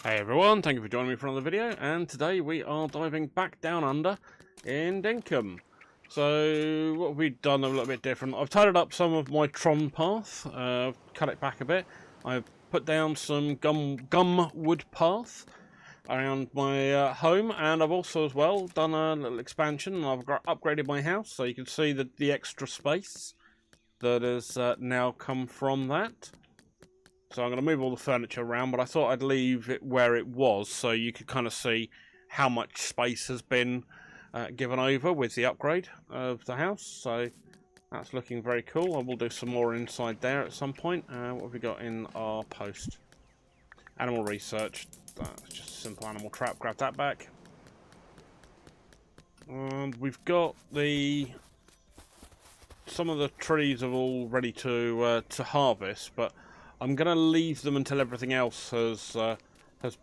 Hey everyone, thank you for joining me for another video, and today we are diving back down under in Dinkum. So what have we done a little bit different? I've tidied up some of my Tron path, cut it back a bit. I've put down some gum wood path around my home, and I've also as well done a little expansion, and I've upgraded my house, so you can see the extra space that has now come from that. So I'm going to move all the furniture around, but I thought I'd leave it where it was so you could kind of see how much space has been given over with the upgrade of the house. So that's looking very cool. I will do some more inside there at some point. What have we got in our post? Animal research. That's just a simple animal trap. Grab that back. We've got some of the trees are all ready to harvest, but I'm gonna leave them until everything else has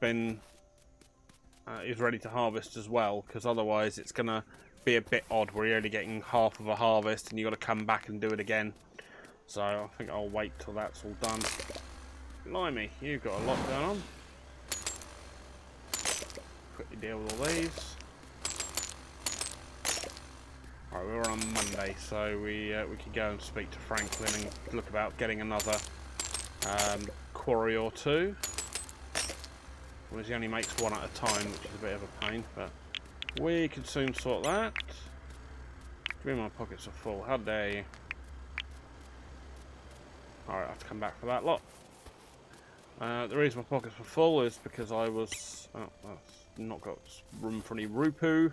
been is ready to harvest as well, because otherwise it's gonna be a bit odd where you're only getting half of a harvest and you got to come back and do it again. So I think I'll wait till that's all done. Blimey, you've got a lot going on. Quickly deal with all these. Alright, we were on Monday, so we could go and speak to Franklin and look about getting another quarry or two. Whereas he only makes one at a time, which is a bit of a pain, but we could soon sort that. My pockets are full, how dare you. Alright, I have to come back for that lot. The reason my pockets were full is because I was not got room for any rupu.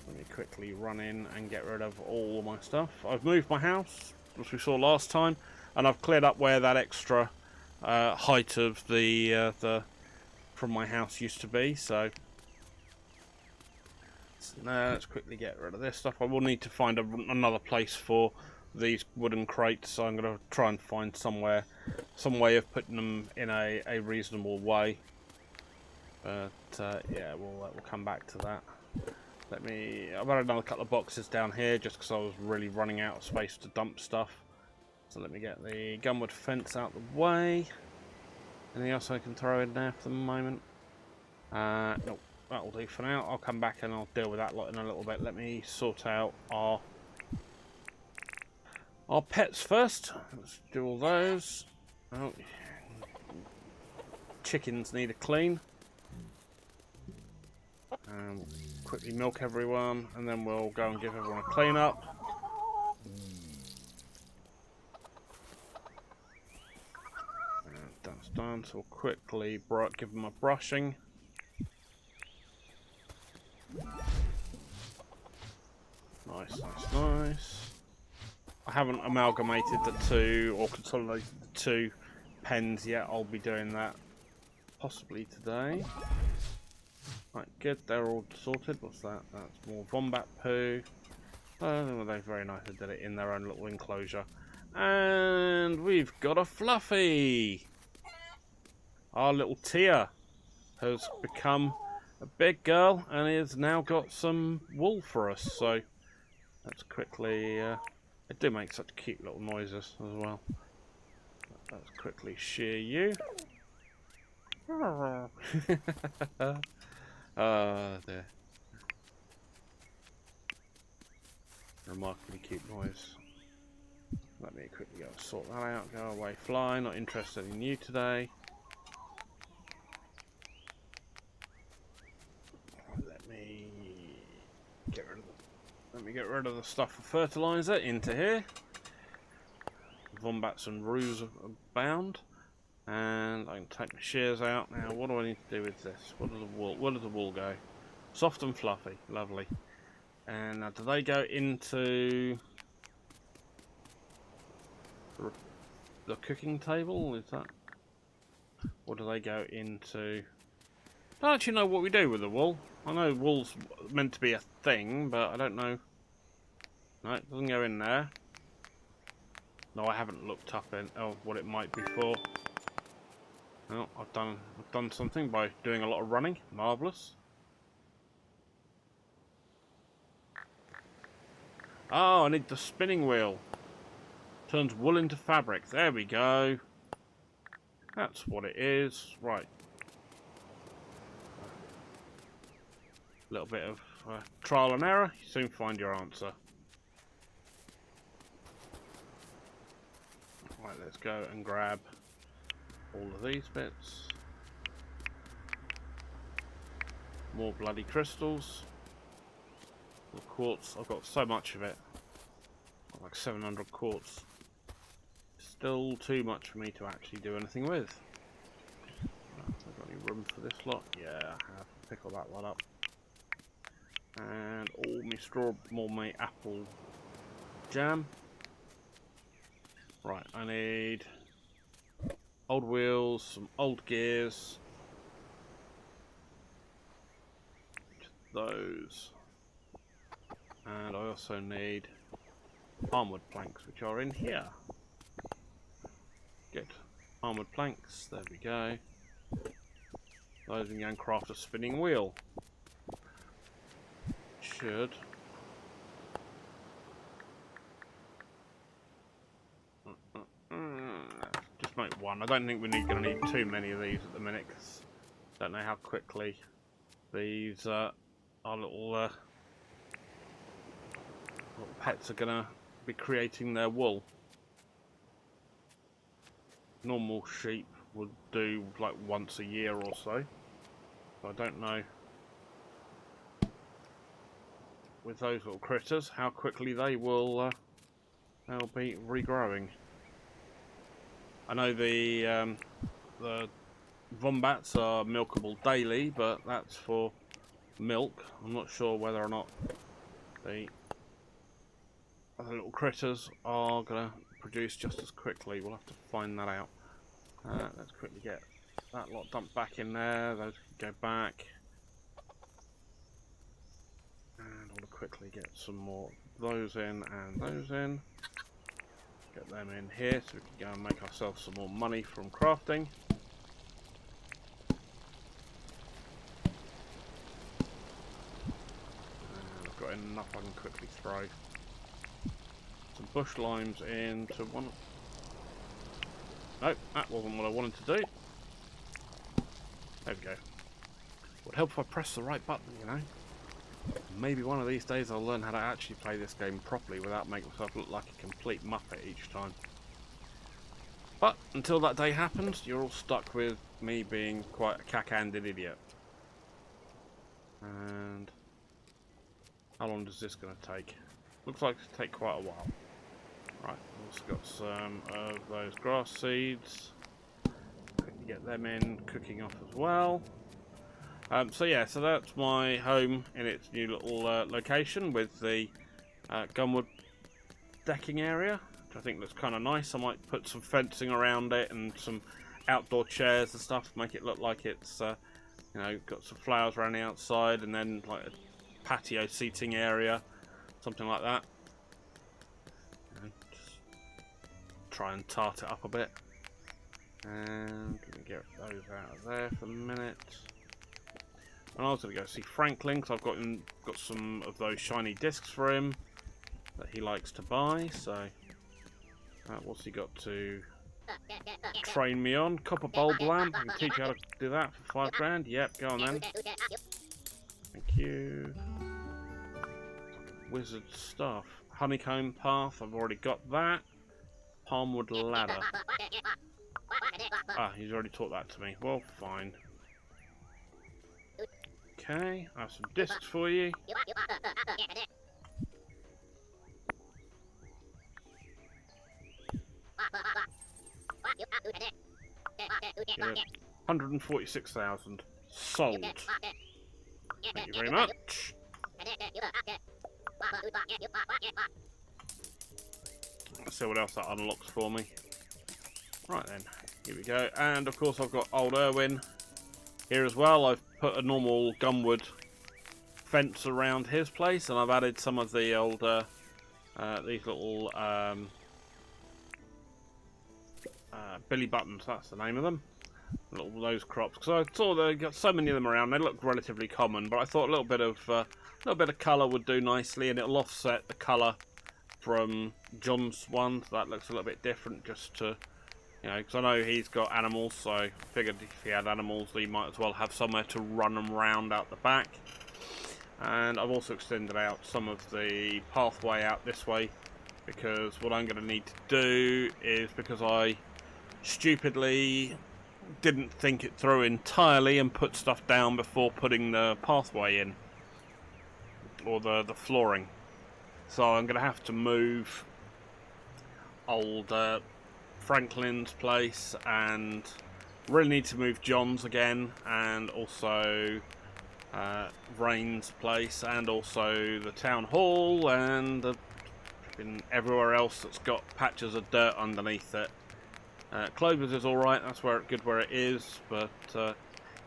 Let me quickly run in and get rid of all of my stuff. I've moved my house, as we saw last time, and I've cleared up where that extra height of the from my house used to be. So let's quickly get rid of this stuff. I will need to find another place for these wooden crates, so I'm going to try and find some way of putting them in a reasonable way. But yeah, we'll come back to that. I've got another couple of boxes down here just because I was really running out of space to dump stuff. So let me get the gunwood fence out the way. Anything else I can throw in there for the moment? Nope, that'll do for now. I'll come back and I'll deal with that lot in a little bit. Let me sort out our pets first. Let's do all those. Oh, chickens need a clean. Quickly milk everyone, and then we'll go and give everyone a clean up. That's done, so we'll quickly give them a brushing. Nice, nice, nice. I haven't amalgamated the two, or consolidated the two pens yet. I'll be doing that possibly today. Right, good, they're all sorted. What's that? That's more Vombat poo. Oh, they're very nice. They did it in their own little enclosure. And we've got a Fluffy! Our little Tia has become a big girl and has now got some wool for us. So let's quickly... they do make such cute little noises as well. Let's quickly shear you. Oh dear. Remarkably cute noise. Let me quickly go sort that out. Go away, fly. Not interested in you today. Let me get rid of the stuff for fertilizer into here. Wombats and roos abound. And I can take my shears out now. What do I need to do with this? Where does the wool go? Soft and fluffy, lovely. And now, do they go into the cooking table? Is that, or do they go into? I don't actually know what we do with the wool. I know wool's meant to be a thing, but I don't know. No, it doesn't go in there. No, I haven't looked up what it might be for. Oh, I've done something by doing a lot of running. Marvellous. Oh, I need the spinning wheel. Turns wool into fabric. There we go. That's what it is. Right. little bit of trial and error, you soon find your answer. Right, let's go and grab all of these bits. More bloody crystals. More quartz. I've got so much of it. Like 700 quartz. Still too much for me to actually do anything with. Have I got any room for this lot? Yeah, I have. Pick all that one up. And all my apple jam. Right, I need old wheels, some old gears. Those. And I also need armoured planks, which are in here. Get armoured planks, there we go. Those we can craft a spinning wheel. Should. Just make one. I don't think we're going to need too many of these at the minute, because I don't know how quickly these our little pets are going to be creating their wool. Normal sheep would do like once a year or so. I don't know with those little critters how quickly they will they'll be regrowing. I know the wombats are milkable daily, but that's for milk. I'm not sure whether or not the other little critters are going to produce just as quickly. We'll have to find that out. Let's quickly get that lot dumped back in there. Those can go back. And I'll quickly get some more of those in and those in. Get them in here so we can go and make ourselves some more money from crafting. And I've got enough I can quickly throw some bush limes into one. Nope, that wasn't what I wanted to do. There we go. Would help if I press the right button, you know. Maybe one of these days I'll learn how to actually play this game properly without making myself look like a complete muppet each time. But until that day happens, you're all stuck with me being quite a cack-handed idiot. And how long is this going to take? Looks like it'll take quite a while. Right, also got some of those grass seeds. Quickly get them in, cooking off as well. So yeah, so that's my home in its new little location with the gunwood decking area, which I think looks kind of nice. I might put some fencing around it and some outdoor chairs and stuff to make it look like it's, you know, got some flowers around the outside, and then like a patio seating area, something like that. Just try and tart it up a bit. And get those out of there for a minute. And I was going to go see Franklin, because I've got some of those shiny discs for him that he likes to buy. So, what's he got to train me on? Copper bulb lamp. I can teach you how to do that for 5 grand. Yep, go on then. Thank you. Wizard stuff. Honeycomb path. I've already got that. Palmwood ladder. Ah, he's already taught that to me. Well, fine. Okay, I have some discs for you. Good. 146,000 sold. Thank you very much. Let's see what else that unlocks for me. Right then, here we go. And of course I've got old Erwin here as well. I've put a normal gunwood fence around his place, and I've added some of the old these little billy buttons, that's the name of them. Little those crops, because I saw they got so many of them around. They look relatively common, but I thought a little bit of colour would do nicely, and it'll offset the colour from John's one. So that looks a little bit different, just to, you know, because I know he's got animals, so I figured if he had animals, he might as well have somewhere to run them round out the back. And I've also extended out some of the pathway out this way, because what I'm going to need to do is, because I stupidly didn't think it through entirely and put stuff down before putting the pathway in, or the flooring. So I'm going to have to move old Franklin's place, and really need to move John's again, and also Rain's place, and also the town hall, and everywhere else that's got patches of dirt underneath it. Clover's is alright, that's good where it is, but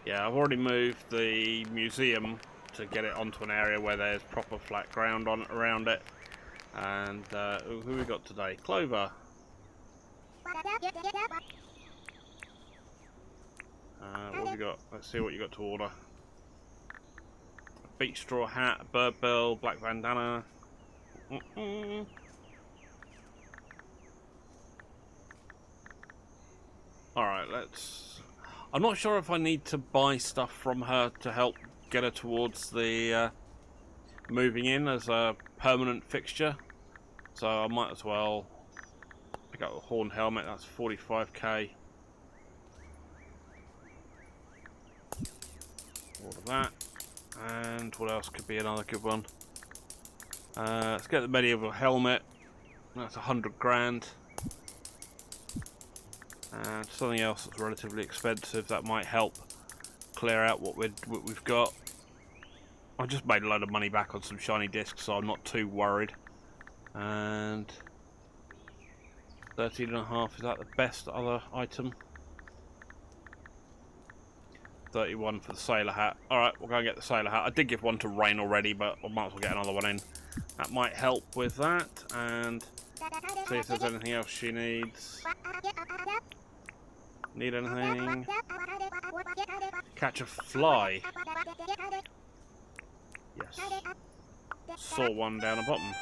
yeah, I've already moved the museum to get it onto an area where there's proper flat ground around it. And who we got today? Clover. What have you got? Let's see what you got to order. A beach straw hat, a bird bill, black bandana. Alright, let's... I'm not sure if I need to buy stuff from her to help get her towards the moving in as a permanent fixture. So I might as well pick up the horn helmet, that's 45k. Order that. And what else could be another good one? Let's get the medieval helmet, that's 100 grand. And something else that's relatively expensive that might help clear out what we've got. I just made a load of money back on some shiny discs, so I'm not too worried. And 13.5, is that the best other item? 31 for the sailor hat. Alright, we'll go and get the sailor hat. I did give one to Rain already, but I might as well get another one in. That might help with that, and see if there's anything else she needs. Need anything? Catch a fly. Yes. Saw one down the bottom.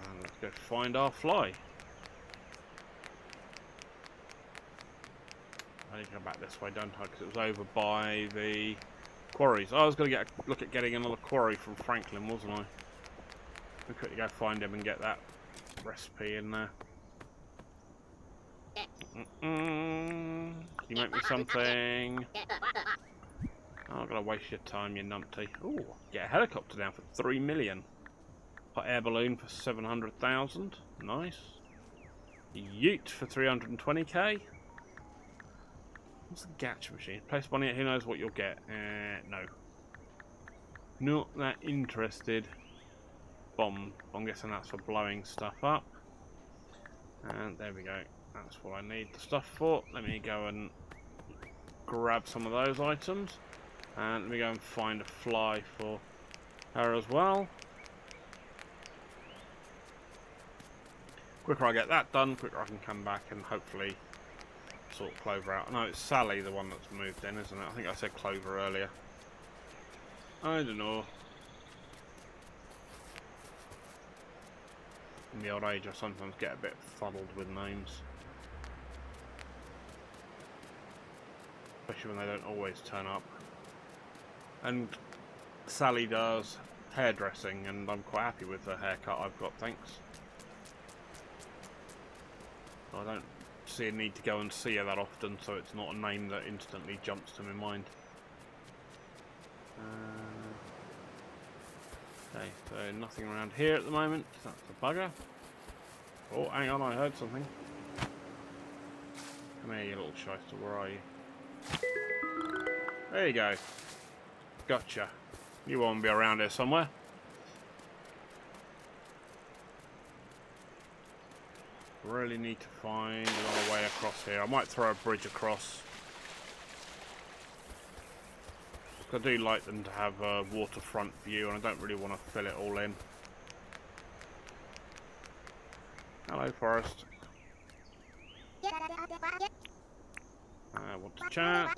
And let's go find our fly. I need to go back this way, don't I? Because it was over by the quarries. I was going to look at getting another quarry from Franklin, wasn't I? We quickly go find him and get that recipe in there. Can you make me something? Oh, I'm going to waste your time, you numpty. Ooh, get a helicopter down for 3 million. Hot air balloon for 700,000. Nice. Ute for 320k. What's the Gatch machine? Place money, who knows what you'll get. No. Not that interested. Bomb. I'm guessing that's for blowing stuff up. And there we go. That's what I need the stuff for. Let me go and grab some of those items. And let me go and find a fly for her as well. Quicker I get that done, quicker I can come back and hopefully sort Clover out. No, it's Sally, the one that's moved in, isn't it? I think I said Clover earlier. I don't know. In the old age, I sometimes get a bit fuddled with names. Especially when they don't always turn up. And Sally does hairdressing, and I'm quite happy with the haircut I've got, thanks. I don't see a need to go and see her that often, so it's not a name that instantly jumps to my mind. Okay, so nothing around here at the moment. That's a bugger. Oh, hang on, I heard something. Come here, you little shyster, where are you? There you go. Gotcha. You won't be around here somewhere. Really need to find another way across here. I might throw a bridge across. I do like them to have a waterfront view, and I don't really want to fill it all in. Hello, Forest. I want to chat.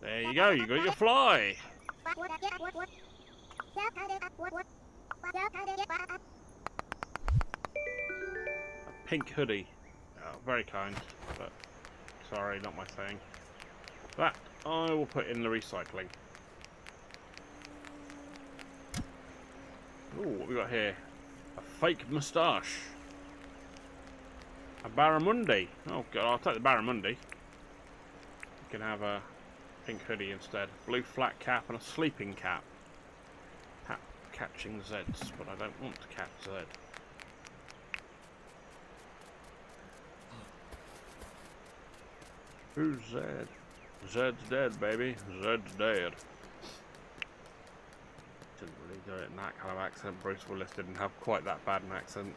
There you go, you got your fly. A pink hoodie. Oh, very kind, but Sorry, not my thing. That I will put in the recycling. Ooh, what we got here? A fake moustache. A barramundi. Oh god, I'll take the barramundi. You can have a pink hoodie instead. Blue flat cap and a sleeping cap. Catching Zeds, but I don't want to catch Zed. Who's Zed? Zed's dead, baby. Zed's dead. Didn't really do it in that kind of accent. Bruce Willis didn't have quite that bad an accent.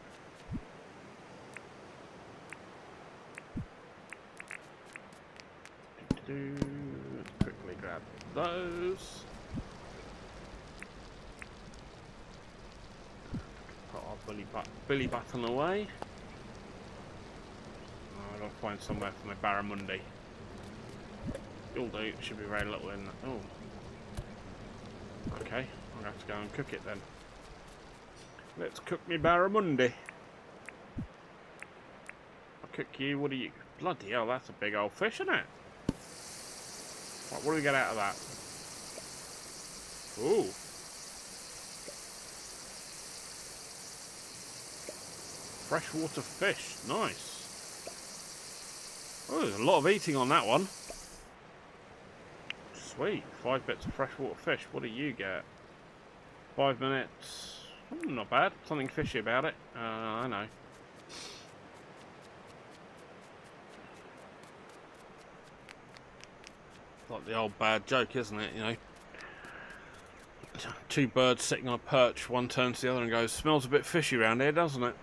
Let's quickly grab those. Put our billy button away. I've got to find somewhere for my barramundi. You'll do. Should be very little in that. Oh. Okay, I'm going to have to go and cook it then. Let's cook me barramundi. I'll cook you. What do you... Bloody hell, that's a big old fish, isn't it? What do we get out of that? Ooh. Freshwater fish. Nice. Oh, there's a lot of eating on that one. Sweet. 5 bits of freshwater fish. What do you get? 5 minutes. Not bad. Something fishy about it. I know. Like the old bad joke, isn't it? You know, 2 birds sitting on a perch. One turns to the other and goes, "Smells a bit fishy around here, doesn't it?"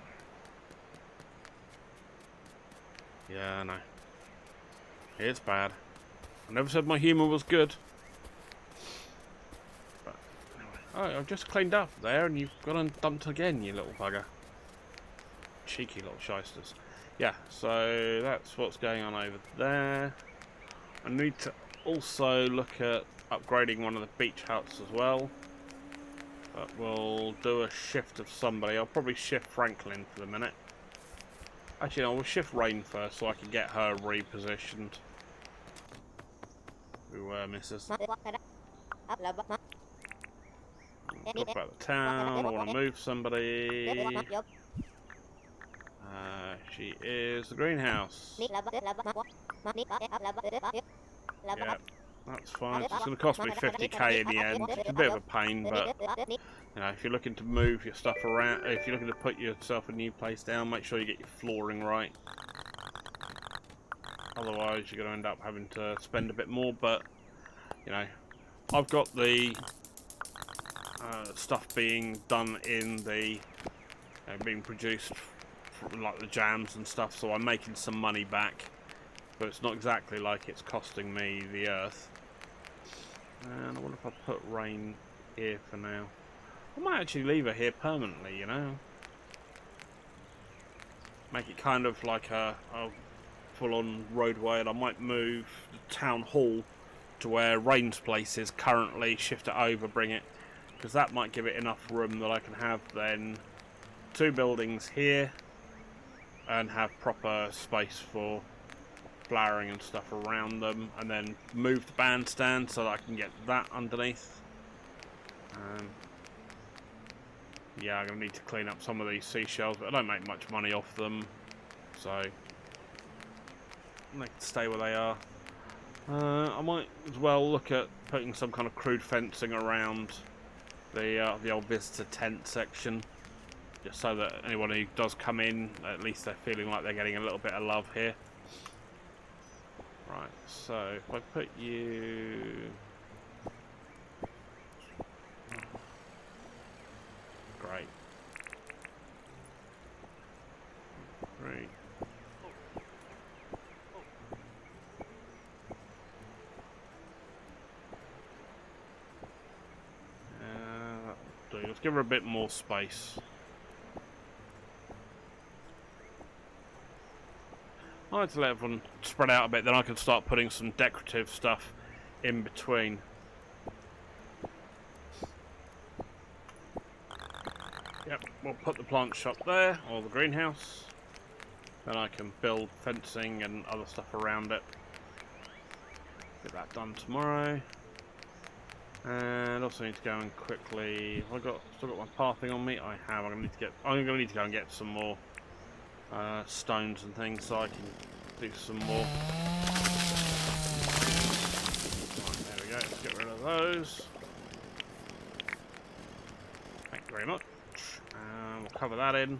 Yeah, I know. It's bad. I never said my humour was good. But anyway. Oh, I've just cleaned up there and you've gone and dumped again, you little bugger. Cheeky little shysters. Yeah, so that's what's going on over there. I need to also look at upgrading one of the beach huts as well. But we'll do a shift of somebody. I'll probably shift Franklin for the minute. Actually, no, we'll shift Rain first so I can get her repositioned. Who misses? Talk about the town. I want to move somebody. She is the greenhouse. Yeah, that's fine. It's going to cost me 50k in the end. It's a bit of a pain, but you know, if you're looking to move your stuff around, if you're looking to put yourself a new place down, make sure you get your flooring right. Otherwise, you're going to end up having to spend a bit more. But you know, I've got the stuff being done in the being produced, like the jams and stuff, so I'm making some money back. But it's not exactly like it's costing me the earth. And I wonder if I put Rain here for now. I might actually leave her here permanently, you know. Make it kind of like a full-on roadway, and I might move the town hall to where Rain's place is currently, shift it over, bring it, because that might give it enough room that I can have then 2 buildings here and have proper space for flowering and stuff around them, and then move the bandstand so that I can get that underneath. Yeah, I'm going to need to clean up some of these seashells, but I don't make much money off them, so they can stay where they are. I might as well look at putting some kind of crude fencing around the old visitor tent section, just so that anyone who does come in, at least they're feeling like they're getting a little bit of love here. Right, so if I put you... Great. Great. Let's give her a bit more space. I like to let everyone spread out a bit, then I can start putting some decorative stuff in between. Yep, we'll put the plant shop there, or the greenhouse. Then I can build fencing and other stuff around it. Get that done tomorrow. And also need to go and quickly. Have I still got my pathing on me? I have. I'm gonna need to go and get some more stones and things so I can do some more. Right, there we go. Let's get rid of those. Thank you very much. And we'll cover that in.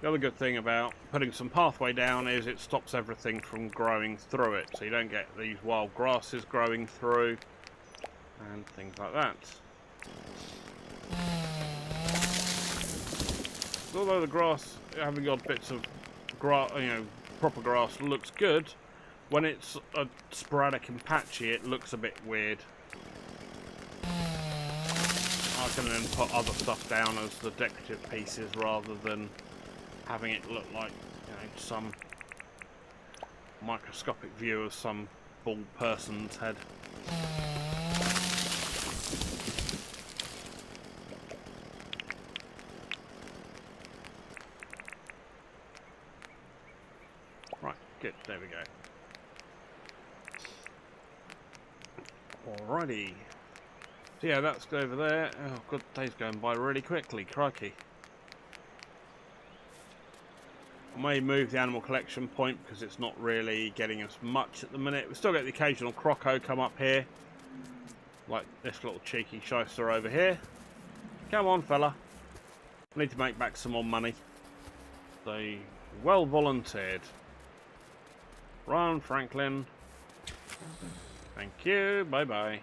The other good thing about putting some pathway down is it stops everything from growing through it, so you don't get these wild grasses growing through and things like that. Although the grass, having odd bits of grass, proper grass looks good, when it's sporadic and patchy, it looks a bit weird. I can then put other stuff down as the decorative pieces rather than having it look like, some microscopic view of some bald person's head. Right, good, there we go. Alrighty. So yeah, that's over there. Oh god, the day's going by really quickly, crikey. I may move the animal collection point because it's not really getting us much at the minute. We still get the occasional croco come up here. Like this little cheeky shyster over here. Come on, fella. I need to make back some more money. So, well volunteered. Run, Franklin. Thank you. Bye-bye.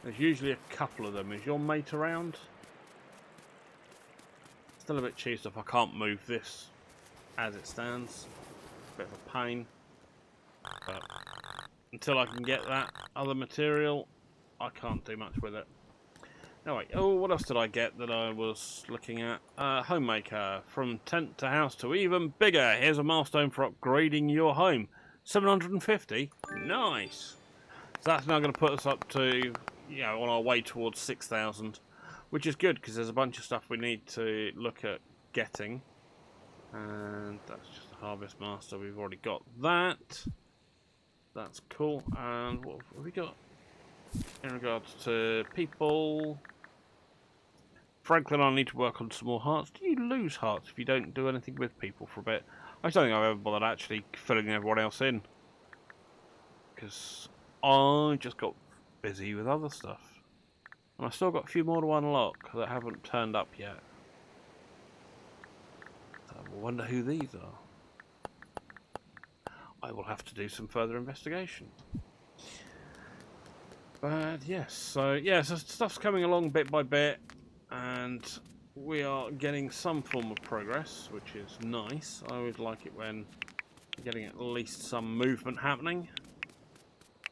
There's usually a couple of them. Is your mate around? Still a bit cheesed if I can't move this as it stands. Bit of a pain. But until I can get that other material, I can't do much with it. Anyway, oh, what else did I get that I was looking at? Homemaker. From tent to house to even bigger. Here's a milestone for upgrading your home. 750? Nice! So that's now going to put us up to, on our way towards 6,000. Which is good, because there's a bunch of stuff we need to look at getting. And that's just a Harvest Master. We've already got that. That's cool. And what have we got in regards to people? Franklin, I need to work on some more hearts. Do you lose hearts if you don't do anything with people for a bit? I don't think I've ever bothered actually filling everyone else in. Because I just got busy with other stuff. And I've still got a few more to unlock that haven't turned up yet. So I wonder who these are. I will have to do some further investigation. But yes, so stuff's coming along bit by bit, and we are getting some form of progress, which is nice. I always like it when you're getting at least some movement happening.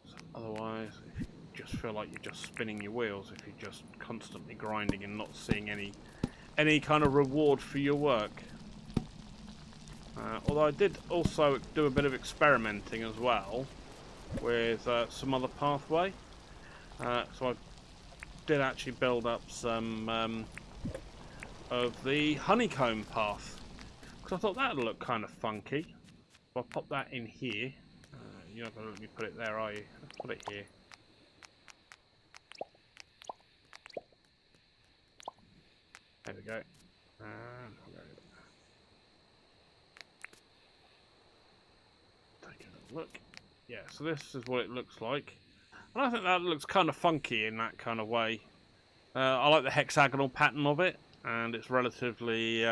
So otherwise, if you just feel like you're just spinning your wheels if you're just constantly grinding and not seeing any kind of reward for your work. Although I did also do a bit of experimenting as well with some other pathway. So I did actually build up some of the honeycomb path, because I thought that would look kind of funky. So I'll pop that in here. You're not going to let me put it there, are you? Let's put it here. There we go. Take a look. Yeah, so this is what it looks like. And I think that looks kind of funky in that kind of way. I like the hexagonal pattern of it, and it's relatively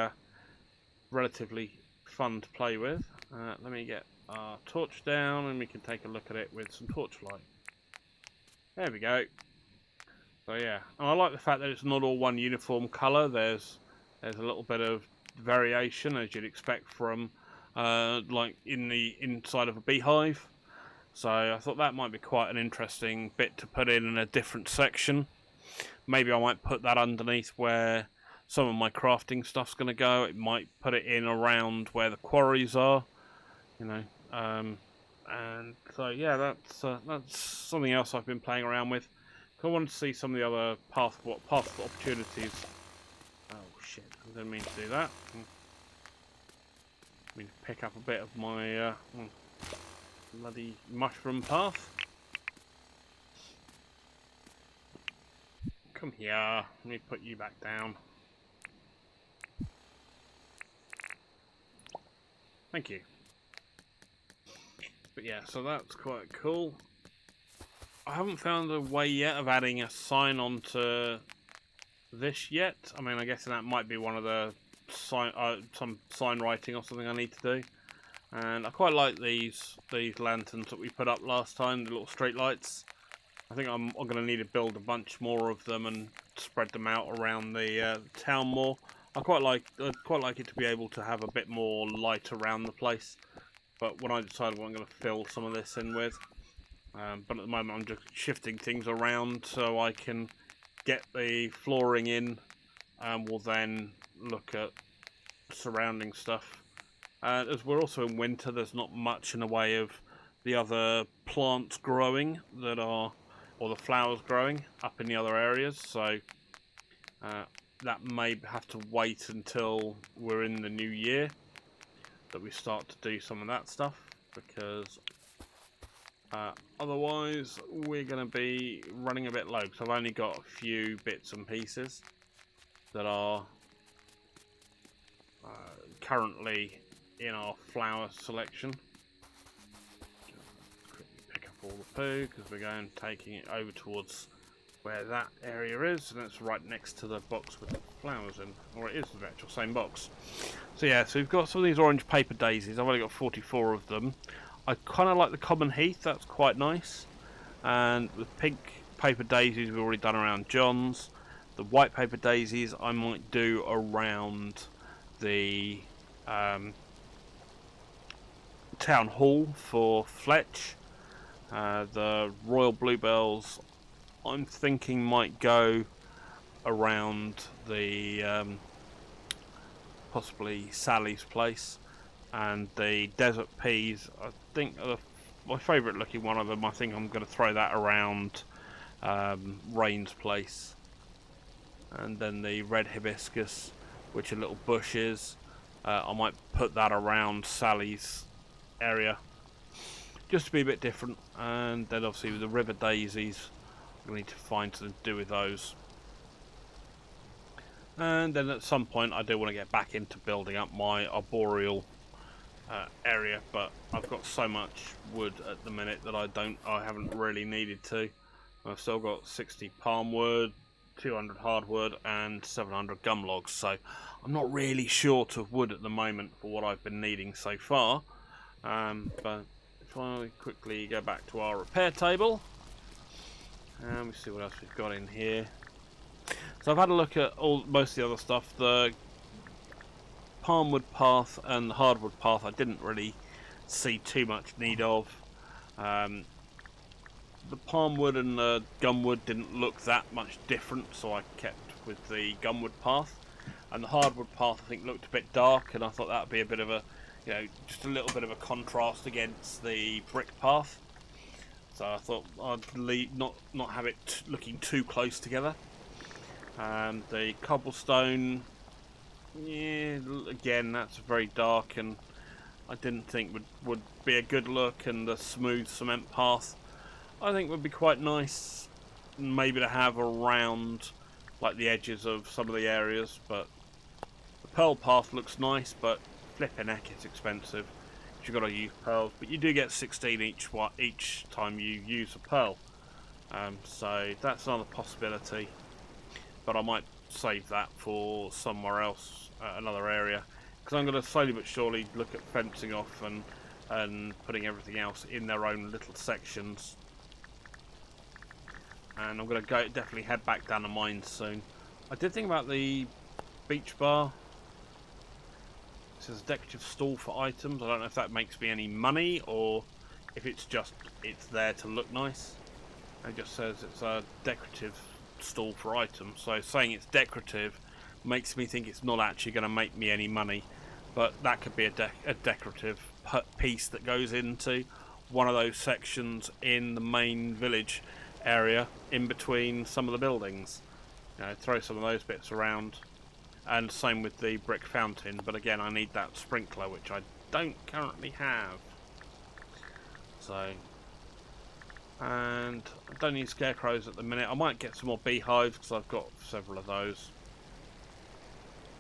fun to play with. Let me get our torch down and we can take a look at it with some torchlight. There we go. So yeah, and I like the fact that it's not all one uniform colour. There's a little bit of variation, as you'd expect from like in the inside of a beehive. So I thought that might be quite an interesting bit to put in a different section. Maybe I might put that underneath where some of my crafting stuff's going to go. It might put it in around where the quarries are, and so yeah, that's something else I've been playing around with. I wanted to see some of the other path opportunities. Oh shit! I didn't mean to do that. I mean to pick up a bit of my. bloody mushroom path. Come here. Let me put you back down. Thank you. But yeah, so that's quite cool. I haven't found a way yet of adding a sign onto this yet. I mean, I guess that might be one of the some sign writing or something I need to do. And I quite like these lanterns that we put up last time, the little street lights. I think I'm going to need to build a bunch more of them and spread them out around the town more. I'd quite like it to be able to have a bit more light around the place. But when I decide what I'm going to fill some of this in with, but at the moment I'm just shifting things around so I can get the flooring in, and we'll then look at surrounding stuff. As we're also in winter, there's not much in the way of the other plants growing that are, or the flowers growing up in the other areas, so that may have to wait until we're in the new year that we start to do some of that stuff, because otherwise we're going to be running a bit low, because I've only got a few bits and pieces that are currently in our flower selection. Quickly pick up all the poo because we're going taking it over towards where that area is, and it's right next to the box with the flowers in, or it is the actual same box. So yeah, so we've got some of these orange paper daisies. I've only got 44 of them. I kind of like the common heath, that's quite nice. And the pink paper daisies we've already done around John's. The white paper daisies I might do around the town hall for Fletch. The royal bluebells I'm thinking might go around the possibly Sally's place, and the desert peas I think are my favourite looking one of them. I think I'm going to throw that around Rain's place, and then the red hibiscus, which are little bushes, I might put that around Sally's area just to be a bit different. And then obviously with the river daisies, we need to find something to do with those. And then at some point I do want to get back into building up my arboreal area, but I've got so much wood at the minute that I haven't really needed to. I've still got 60 palm wood, 200 hardwood and 700 gum logs, so I'm not really short of wood at the moment for what I've been needing so far. But if I quickly go back to our repair table, and we see what else we've got in here. So I've had a look at most of the other stuff. The palmwood path and the hardwood path I didn't really see too much need of. The palmwood and the gumwood didn't look that much different, so I kept with the gumwood path. And the hardwood path I think looked a bit dark, and I thought that would be a bit of a, just a little bit of a contrast against the brick path. So I thought I'd not have it looking too close together. The cobblestone, yeah, again that's very dark, and I didn't think would be a good look. And the smooth cement path I think would be quite nice, maybe to have around like the edges of some of the areas. But the pearl path looks nice, but flipping heck, it's expensive. You've got to use pearls, but you do get 16 each time you use a pearl. So that's another possibility, but I might save that for somewhere else, another area, because I'm going to slowly but surely look at fencing off and putting everything else in their own little sections. And I'm going to definitely head back down the mines soon. I did think about the beach bar. It says decorative stall for items. I don't know if that makes me any money or if it's there to look nice. It just says it's a decorative stall for items. So saying it's decorative makes me think it's not actually going to make me any money. But that could be a decorative piece that goes into one of those sections in the main village area in between some of the buildings. Throw some of those bits around. And same with the brick fountain, but again I need that sprinkler, which I don't currently have. So, and I don't need scarecrows at the minute. I might get some more beehives because I've got several of those.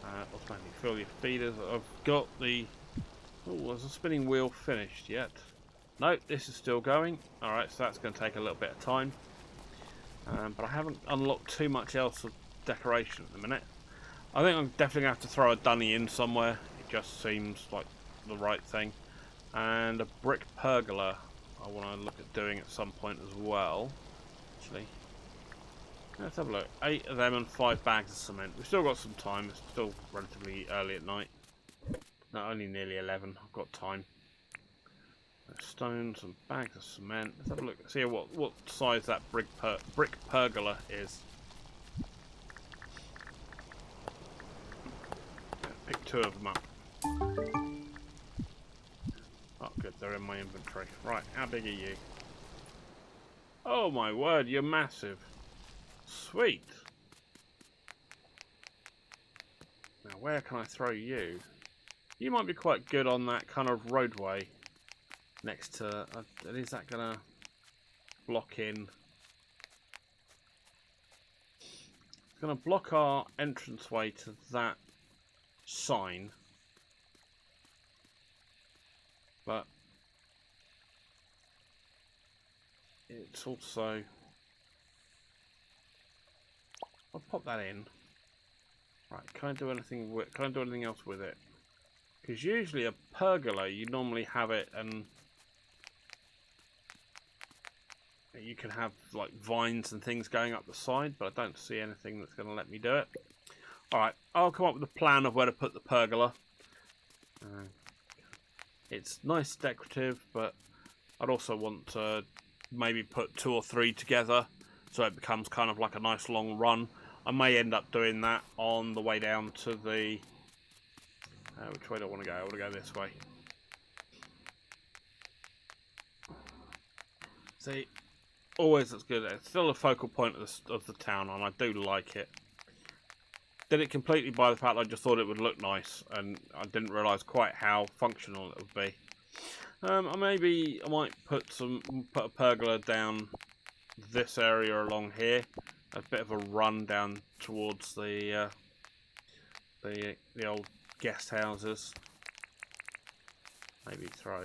Automatically fill your feeders. I've got the... Oh, has the spinning wheel finished yet? No, this is still going. Alright, so that's going to take a little bit of time. But I haven't unlocked too much else of decoration at the minute. I think I'm definitely going to have to throw a dunny in somewhere. It just seems like the right thing. And a brick pergola I want to look at doing at some point as well. Actually, let's have a look. 8 of them and 5 bags of cement. We've still got some time. It's still relatively early at night. No, only nearly 11. I've got time. Stones and bags of cement. Let's have a look. See what size that brick pergola is. Pick 2 of them up. Oh, good. They're in my inventory. Right. How big are you? Oh my word! You're massive. Sweet. Now, where can I throw you? You might be quite good on that kind of roadway. Next to, is that gonna block in? It's gonna block our entranceway to that sign, but it's also. I'll pop that in. Right, can I do anything with? Can I do anything else with it? Because usually a pergola, you normally have it and. You can have like vines and things going up the side, but I don't see anything that's going to let me do it. Alright, I'll come up with a plan of where to put the pergola. It's nice, decorative, but I'd also want to maybe put 2 or 3 together so it becomes kind of like a nice long run. I may end up doing that on the way down to the... which way do I want to go? I want to go this way. See... Always that's good. It's still a focal point of the town, and I do like it. Did it completely by the fact I just thought it would look nice, and I didn't realise quite how functional it would be. I might put a pergola down this area along here, a bit of a run down towards the old guest houses. Maybe throw.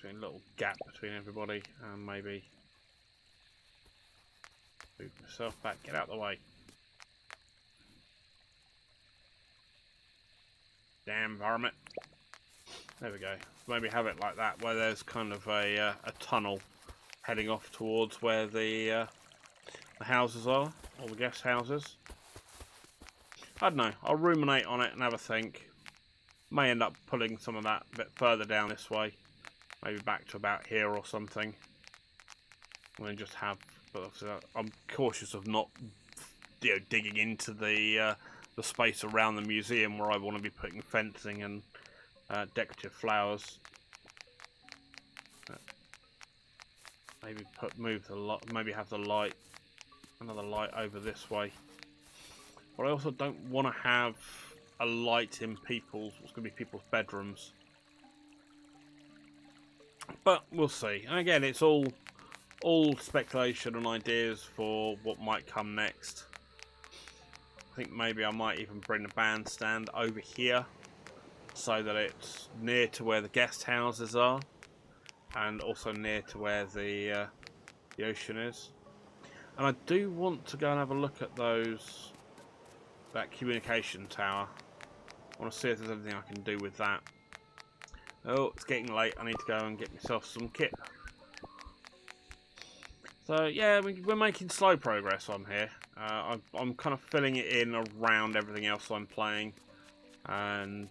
A little gap between everybody, and maybe move myself back. Get out of the way. Damn varmint. There we go. Maybe have it like that, where there's kind of a tunnel heading off towards where the houses are, or the guest houses. I don't know. I'll ruminate on it and have a think. May end up pulling some of that a bit further down this way. Maybe back to about here or something. And then just have... But I'm cautious of not digging into the space around the museum where I want to be putting fencing and decorative flowers. Maybe have the light, another light over this way. But I also don't want to have a light in what's going to be people's bedrooms. But we'll see. And again, it's all speculation and ideas for what might come next. I think maybe I might even bring the bandstand over here so that it's near to where the guest houses are, and also near to where the ocean is. And I do want to go and have a look at that communication tower. I want to see if there's anything I can do with that. Oh, it's getting late. I need to go and get myself some kit. So yeah, we're making slow progress on here. I'm kind of filling it in around everything else I'm playing, and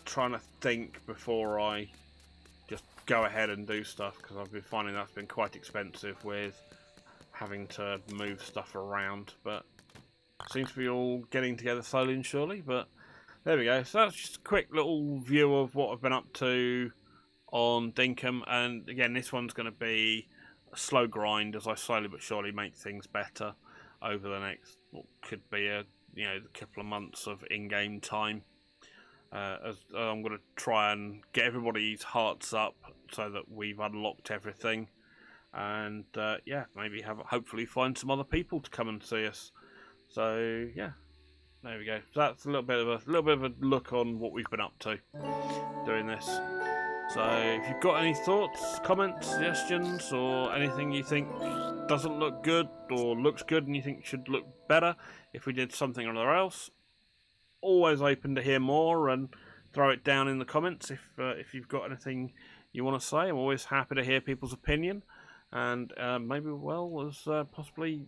trying to think before I just go ahead and do stuff, because I've been finding that's been quite expensive with having to move stuff around. But seems to be all getting together slowly and surely. But there we go. So that's just a quick little view of what I've been up to on Dinkum. And again, this one's going to be a slow grind as I slowly but surely make things better over the next, what could be a you know, a couple of months of in-game time. As I'm going to try and get everybody's hearts up so that we've unlocked everything, and yeah, maybe hopefully find some other people to come and see us. So yeah, there we go. So that's a little bit of a look on what we've been up to doing this. So if you've got any thoughts, comments, suggestions, or anything you think doesn't look good or looks good and you think should look better if we did something or other else, always open to hear more, and throw it down in the comments if you've got anything you want to say. I'm always happy to hear people's opinion, and maybe possibly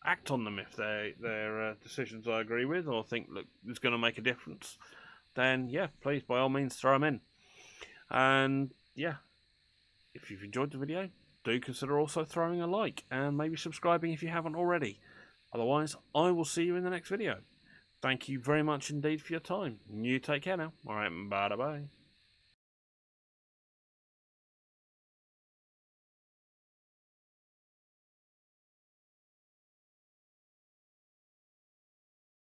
act on them if they're decisions I agree with or think look is going to make a difference. Then yeah, please by all means throw them in. And yeah, if you've enjoyed the video, do consider also throwing a like and maybe subscribing if you haven't already. Otherwise, I will see you in the next video. Thank you very much indeed for your time. You take care now. Alright, bye-bye.